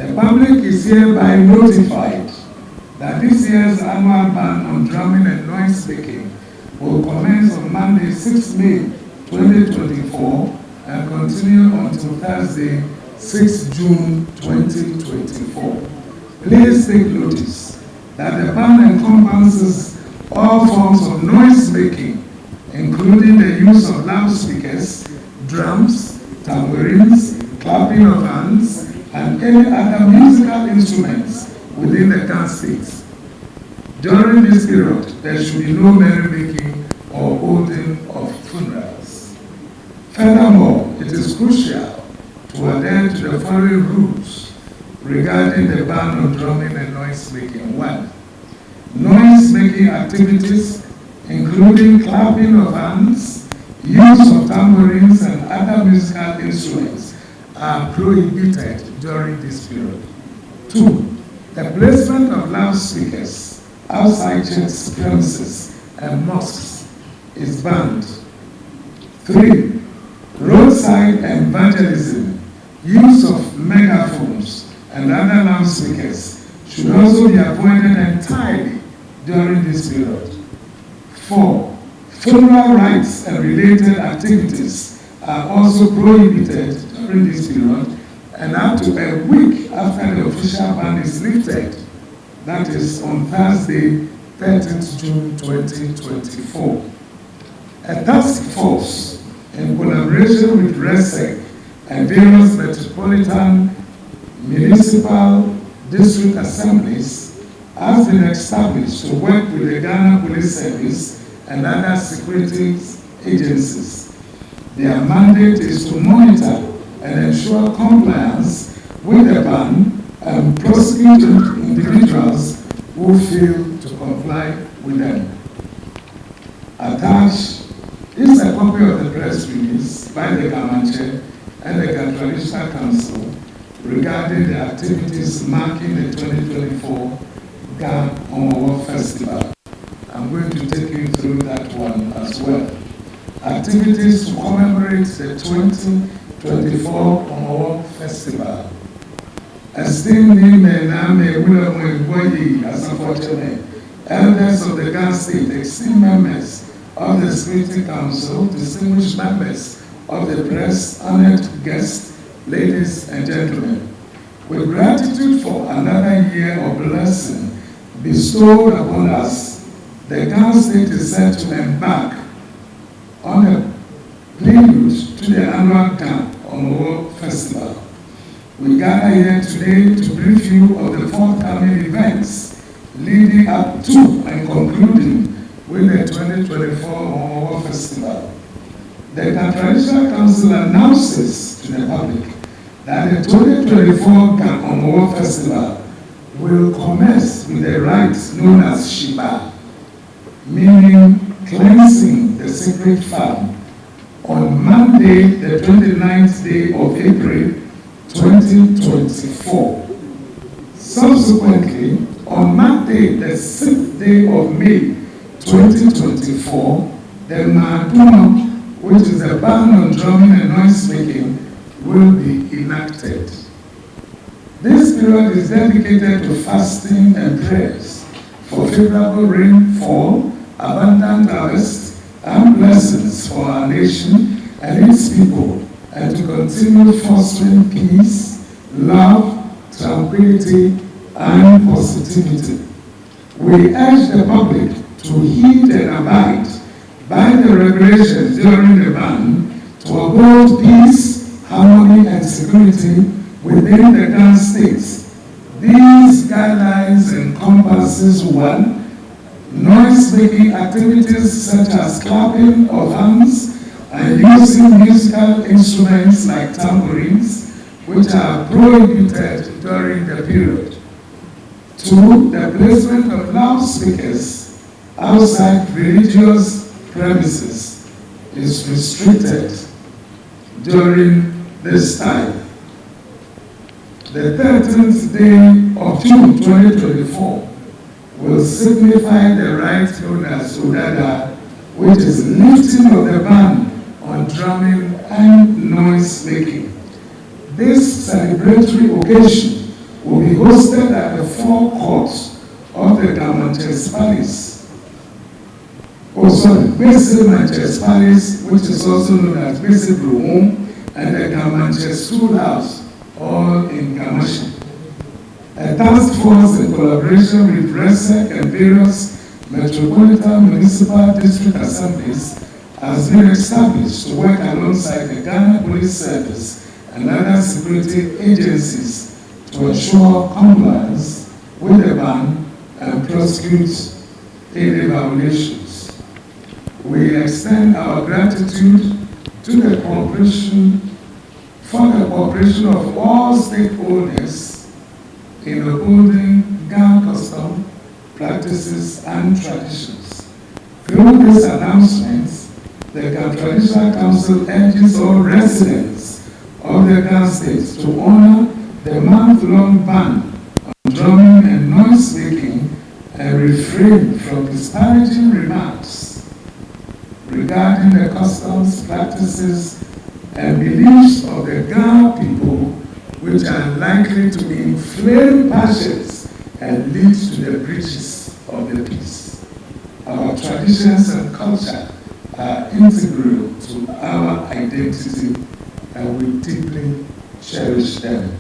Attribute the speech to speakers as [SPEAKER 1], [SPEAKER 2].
[SPEAKER 1] The public is hereby notified that this year's annual ban on drumming and noise making will commence on Monday, 6 May 2024 and continue until Thursday, 6 June 2024. Please take notice that the ban encompasses all forms of noise making, including the use of loudspeakers, drums, tambourines, clapping of hands, and any other musical instruments within the Ga State. During this period, there should be no merrymaking or holding of funerals. Furthermore, it is crucial to adhere to the following rules regarding the ban on drumming and noise making. 1. Noise making activities, including clapping of hands, use of tambourines and other musical instruments, are prohibited during this period. 2. The placement of loudspeakers outside church premises and mosques is banned. 3. Roadside evangelism, use of megaphones and other loudspeakers should also be avoided entirely during this period. 4. Funeral rites and related activities are also prohibited during this period and up to a week after the official ban is lifted, that is on Thursday, 13th June 2024. A task force in collaboration with RESEC and various metropolitan, municipal, district assemblies has been established to work with the Ghana Police Service and other security agencies. Their mandate is to monitor and ensure compliance with the ban and prosecute individuals who fail to comply with them. Attached is a copy of the press release by the Ga Mashie and the Greater Accra Council regarding the activities marking the 2024 Ga Homowo Festival. I'm going to take you through that one as well. Activities to commemorate the 2024 Homowo Festival. Esteemed Nii Ayikoi Otoo, elders of the Ga State, esteemed members of the Security Council, distinguished members of the press, honored guests, ladies and gentlemen, with gratitude for another year of blessing bestowed upon us, the Ga State is set to embark on a prelude to the annual Ga Homowo Festival. We gather here today to brief you of the forthcoming events leading up to and concluding with the 2024 Homowo Festival. The Greater Council announces to the public that the 2024 Ga Homowo Festival will commence with a rite known as Shiba, meaning cleansing the sacred farm, on Monday, the 29th day of April, 2024. Subsequently, on Monday, the 6th day of May, 2024, the Maduno, which is a ban on drumming and noise making, will be enacted. This period is dedicated to fasting and prayers for favorable rainfall, abundant harvest, and blessings for our nation and its people, and to continue fostering peace, love, tranquility, and positivity. We urge the public to heed and abide by the regulations during the ban to uphold peace, harmony, and security within the Ga States. These guidelines encompasses 1. Noise-making activities such as clapping of hands and using musical instruments like tambourines, which are prohibited during the period. 2. The placement of loudspeakers outside religious premises is restricted during this time. The 13th day of June 2024 will signify the rite known as Odada, which is lifting of the ban on drumming and noise making. This celebratory occasion will be hosted at the forecourt of the Ga Mashie Palace. Basic Manchester Palace, which is also known as Basic Home, and the Ga Mashie Schoolhouse, all in Ga Mashie. A task force in collaboration with RESEC and various metropolitan municipal district assemblies has been established to work alongside the Ghana Police Service and other security agencies to ensure compliance with the ban and prosecute any violations. We extend our gratitude to the cooperation of all stakeholders in upholding Ga custom, practices, and traditions. Through these announcements, the Ga Traditional Council urges all residents of the Ga State to honor the month-long ban on drumming and noise-making and refrain from disparaging remarks regarding the customs, practices, and beliefs of the Ga people, which are likely to inflame passions and lead to the breaches of the peace. Our traditions and culture are integral to our identity, and we deeply cherish them.